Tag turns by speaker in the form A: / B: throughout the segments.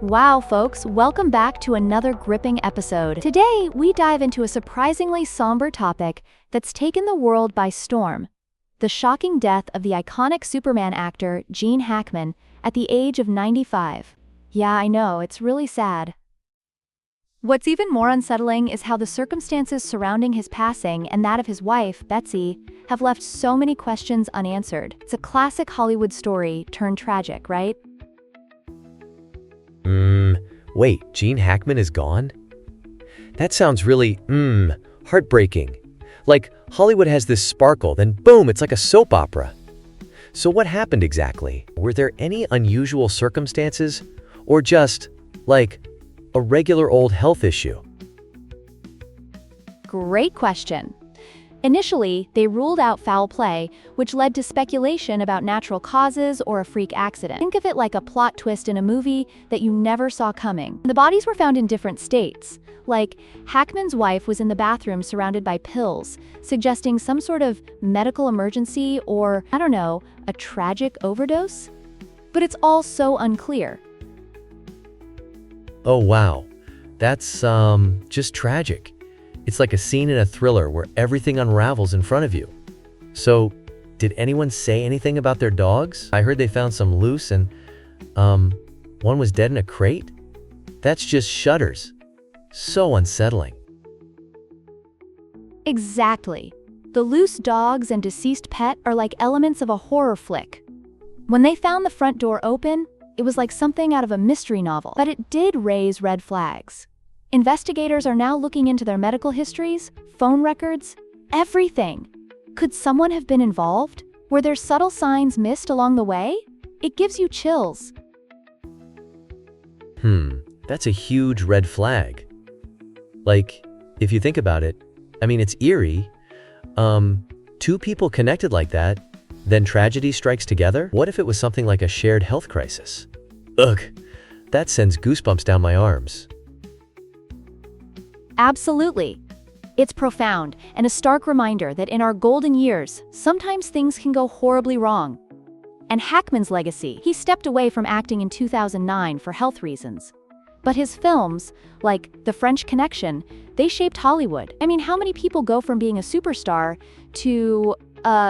A: Wow, folks, welcome back to another gripping episode. Today, we dive into a surprisingly somber topic that's taken the world by storm: the shocking death of the iconic Superman actor Gene Hackman at the age of 95. Yeah, I know, it's really sad. What's even more unsettling is how the circumstances surrounding his passing and that of his wife, Betsy, have left so many questions unanswered. It's a classic Hollywood story turned tragic, right?
B: Wait, Gene Hackman is gone? That sounds really, heartbreaking. Like, Hollywood has this sparkle, then boom, it's like a soap opera. So what happened exactly? Were there any unusual circumstances? Or just, like, a regular old health issue?
A: Great question. Initially, they ruled out foul play, which led to speculation about natural causes or a freak accident. Think of it like a plot twist in a movie that you never saw coming. The bodies were found in different states. Like, Hackman's wife was in the bathroom surrounded by pills, suggesting some sort of medical emergency or, I don't know, a tragic overdose? But it's all so unclear.
B: Oh wow, that's, just tragic. It's like a scene in a thriller where everything unravels in front of you. So, did anyone say anything about their dogs? I heard they found some loose and, one was dead in a crate? That's just shudders. So unsettling.
A: Exactly. The loose dogs and deceased pet are like elements of a horror flick. When they found the front door open, it was like something out of a mystery novel. But it did raise red flags. Investigators are now looking into their medical histories, phone records, everything. Could someone have been involved? Were there subtle signs missed along the way? It gives you chills.
B: That's a huge red flag. Like, if you think about it, I mean, it's eerie. Two people connected like that, then tragedy strikes together? What if it was something like a shared health crisis? Ugh, that sends goosebumps down my arms.
A: Absolutely. It's profound and a stark reminder that in our golden years, sometimes things can go horribly wrong. And Hackman's legacy: he stepped away from acting in 2009 for health reasons. But his films, like The French Connection, they shaped Hollywood. I mean, how many people go from being a superstar to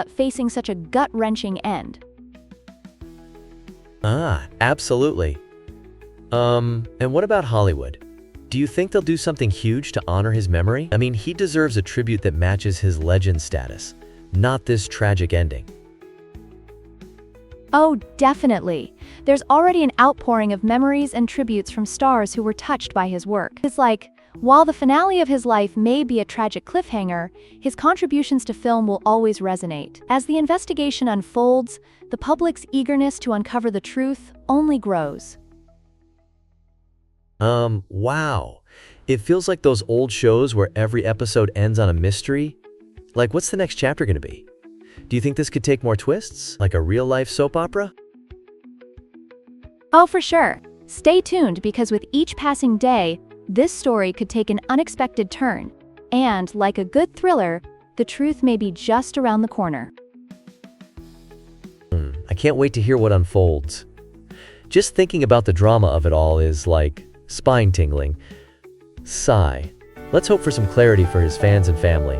A: facing such a gut-wrenching end?
B: Absolutely. And what about Hollywood? Do you think they'll do something huge to honor his memory? I mean, he deserves a tribute that matches his legend status, not this tragic ending.
A: Oh, definitely. There's already an outpouring of memories and tributes from stars who were touched by his work. It's like, while the finale of his life may be a tragic cliffhanger, his contributions to film will always resonate. As the investigation unfolds, the public's eagerness to uncover the truth only grows.
B: Wow. It feels like those old shows where every episode ends on a mystery. Like, what's the next chapter gonna be? Do you think this could take more twists, like a real-life soap opera?
A: Oh, for sure. Stay tuned, because with each passing day, this story could take an unexpected turn. And, like a good thriller, the truth may be just around the corner.
B: I can't wait to hear what unfolds. Just thinking about the drama of it all is like spine-tingling. Sigh. Let's hope for some clarity for his fans and family.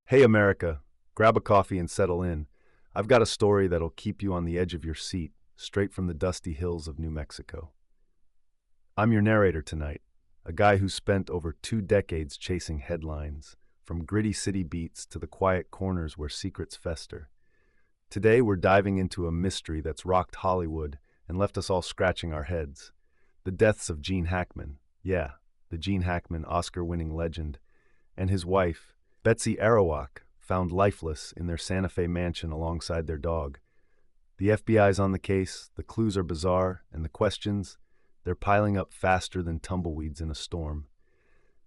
C: Hey America, grab a coffee and settle in. I've got a story that'll keep you on the edge of your seat, straight from the dusty hills of New Mexico. I'm your narrator tonight, a guy who spent over 2 decades chasing headlines, from gritty city beats to the quiet corners where secrets fester. Today we're diving into a mystery that's rocked Hollywood and left us all scratching our heads. The deaths of Gene Hackman, yeah, the Gene Hackman Oscar-winning legend, and his wife, Betsy Arawak, found lifeless in their Santa Fe mansion alongside their dog. The FBI's on the case, the clues are bizarre, and the questions, they're piling up faster than tumbleweeds in a storm.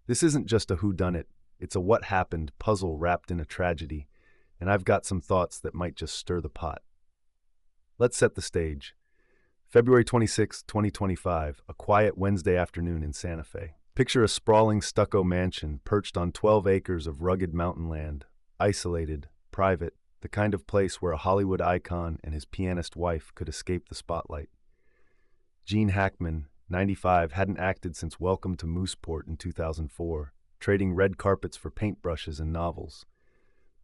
C: This isn't just a whodunit, it's a what happened puzzle wrapped in a tragedy, and I've got some thoughts that might just stir the pot. Let's set the stage. February 26, 2025, a quiet Wednesday afternoon in Santa Fe. Picture a sprawling stucco mansion perched on 12 acres of rugged mountain land, isolated, private, the kind of place where a Hollywood icon and his pianist wife could escape the spotlight. Gene Hackman, 95, hadn't acted since Welcome to Mooseport in 2004, trading red carpets for paintbrushes and novels.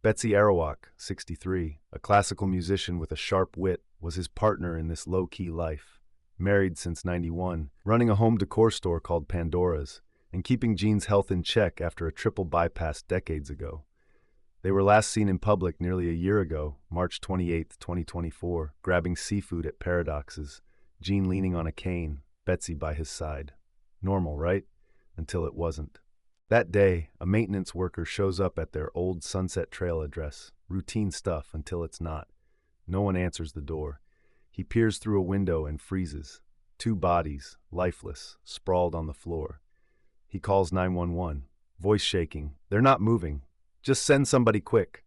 C: Betsy Arawak, 63, a classical musician with a sharp wit, was his partner in this low-key life. Married since 91, running a home decor store called Pandora's, and keeping Gene's health in check after a triple bypass decades ago. They were last seen in public nearly a year ago, March 28, 2024, grabbing seafood at Paradox's, Gene leaning on a cane, Betsy by his side. Normal, right? Until it wasn't. That day, a maintenance worker shows up at their old Sunset Trail address. Routine stuff until it's not. No one answers the door. He peers through a window and freezes. Two bodies, lifeless, sprawled on the floor. He calls 911, voice shaking. They're not moving. Just send somebody quick.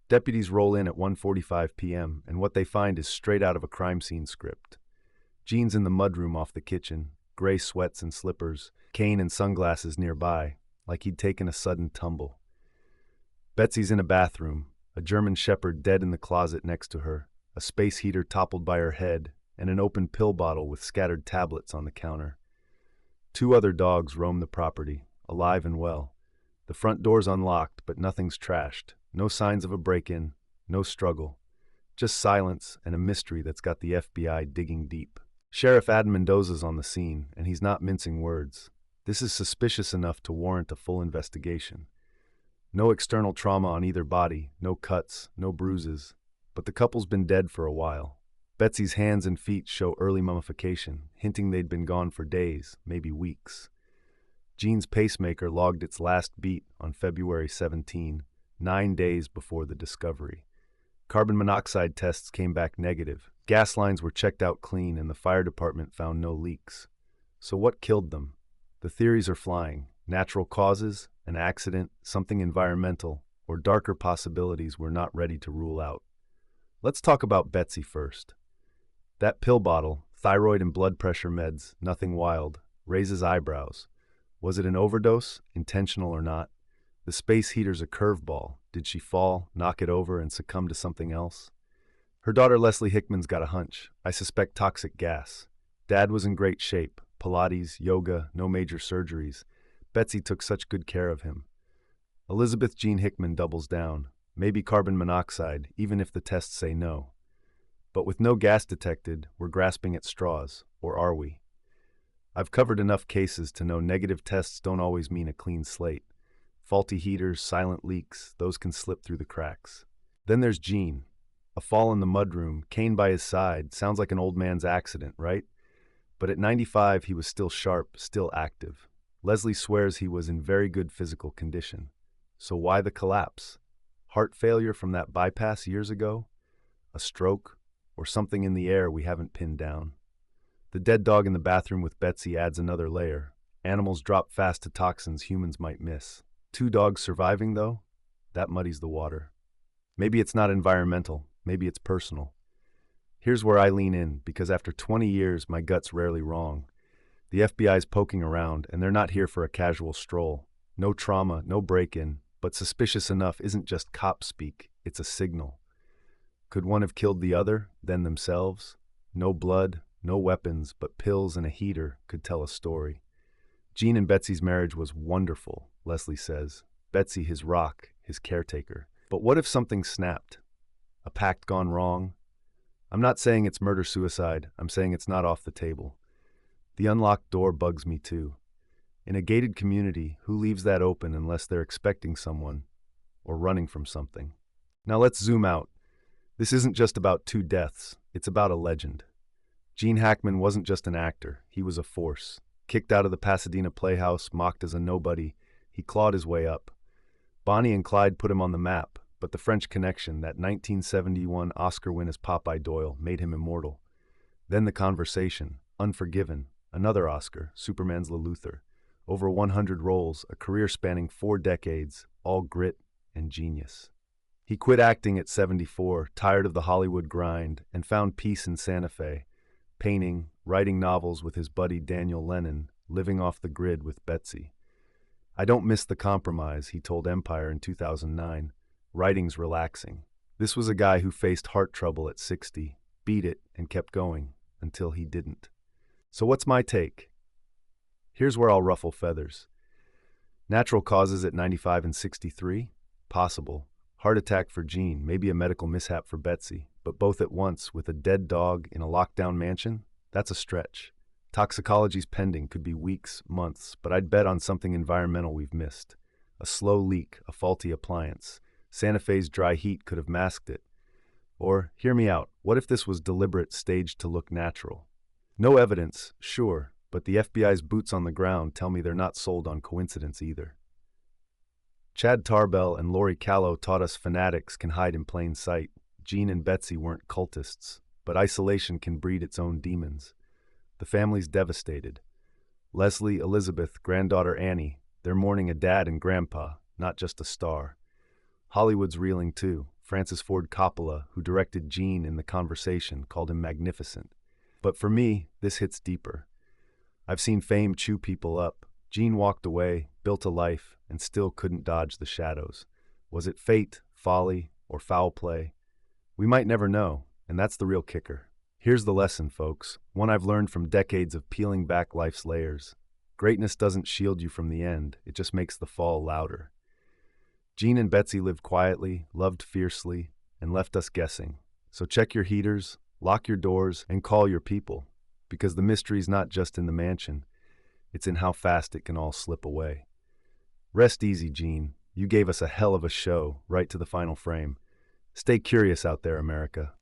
C: Deputies roll in at 1:45 p.m., and what they find is straight out of a crime scene script. Gene's in the mudroom off the kitchen, gray sweats and slippers, cane and sunglasses nearby, like he'd taken a sudden tumble. Betsy's in a bathroom, a German shepherd dead in the closet next to her, a space heater toppled by her head, and an open pill bottle with scattered tablets on the counter. Two other dogs roam the property, alive and well. The front door's unlocked, but nothing's trashed. No signs of a break-in, no struggle. Just silence and a mystery that's got the FBI digging deep. Sheriff Ad Mendoza's on the scene, and he's not mincing words. This is suspicious enough to warrant a full investigation. No external trauma on either body, no cuts, no bruises. But the couple's been dead for a while. Betsy's hands and feet show early mummification, hinting they'd been gone for days, maybe weeks. Gene's pacemaker logged its last beat on February 17, 9 days before the discovery. Carbon monoxide tests came back negative. Gas lines were checked out clean, and the fire department found no leaks. So what killed them? The theories are flying. Natural causes, an accident, something environmental, or darker possibilities we're not ready to rule out. Let's talk about Betsy first. That pill bottle, thyroid and blood pressure meds, nothing wild, raises eyebrows. Was it an overdose, intentional or not? The space heater's a curveball. Did she fall, knock it over, and succumb to something else? Her daughter Leslie Hickman's got a hunch. I suspect toxic gas. Dad was in great shape. Pilates, yoga, no major surgeries. Betsy took such good care of him. Elizabeth Gene Hackman doubles down. Maybe carbon monoxide, even if the tests say no. But with no gas detected, we're grasping at straws. Or are we? I've covered enough cases to know negative tests don't always mean a clean slate. Faulty heaters, silent leaks, those can slip through the cracks. Then there's Gene. A fall in the mudroom, cane by his side, sounds like an old man's accident, right? But at 95, he was still sharp, still active. Leslie swears he was in very good physical condition. So why the collapse? Heart failure from that bypass years ago? A stroke? Or something in the air we haven't pinned down? The dead dog in the bathroom with Betsy adds another layer. Animals drop fast to toxins humans might miss. 2 dogs surviving, though? That muddies the water. Maybe it's not environmental. Maybe it's personal. Here's where I lean in, because after 20 years, my gut's rarely wrong. The FBI's poking around, and they're not here for a casual stroll. No trauma, no break-in, but suspicious enough isn't just cop speak, it's a signal. Could one have killed the other, then themselves? No blood, no weapons, but pills and a heater could tell a story. Gene and Betsy's marriage was wonderful, Leslie says. Betsy his rock, his caretaker. But what if something snapped? A pact gone wrong? I'm not saying it's murder-suicide, I'm saying it's not off the table. The unlocked door bugs me too. In a gated community, who leaves that open unless they're expecting someone or running from something? Now let's zoom out. This isn't just about 2 deaths, it's about a legend. Gene Hackman wasn't just an actor, he was a force. Kicked out of the Pasadena Playhouse, mocked as a nobody, he clawed his way up. Bonnie and Clyde put him on the map, but the French Connection, that 1971 Oscar win as Popeye Doyle, made him immortal. Then The Conversation, Unforgiven, another Oscar, Superman's Leluthor. Over 100 roles, a career spanning 4 decades, all grit and genius. He quit acting at 74, tired of the Hollywood grind, and found peace in Santa Fe, painting, writing novels with his buddy Daniel Lennon, living off the grid with Betsy. I don't miss the compromise, he told Empire in 2009. Writing's relaxing. This was a guy who faced heart trouble at 60, beat it, and kept going, until he didn't. So what's my take? Here's where I'll ruffle feathers. Natural causes at 95 and 63? Possible. Heart attack for Gene, maybe a medical mishap for Betsy, but both at once with a dead dog in a lockdown mansion? That's a stretch. Toxicology's pending, could be weeks, months, but I'd bet on something environmental we've missed. A slow leak, a faulty appliance. Santa Fe's dry heat could have masked it. Or, hear me out, what if this was deliberate, staged to look natural? No evidence, sure, but the FBI's boots on the ground tell me they're not sold on coincidence either. Chad Tarbell and Lori Callow taught us fanatics can hide in plain sight. Gene and Betsy weren't cultists, but isolation can breed its own demons. The family's devastated. Leslie, Elizabeth, granddaughter Annie, they're mourning a dad and grandpa, not just a star. Hollywood's reeling too. Francis Ford Coppola, who directed Gene in The Conversation, called him magnificent. But for me, this hits deeper. I've seen fame chew people up. Gene walked away, built a life, and still couldn't dodge the shadows. Was it fate, folly, or foul play? We might never know, and that's the real kicker. Here's the lesson, folks, one I've learned from decades of peeling back life's layers. Greatness doesn't shield you from the end, it just makes the fall louder. Gene and Betsy lived quietly, loved fiercely, and left us guessing. So check your heaters, lock your doors, and call your people, because the mystery's not just in the mansion, it's in how fast it can all slip away. Rest easy, Gene. You gave us a hell of a show, right to the final frame. Stay curious out there, America.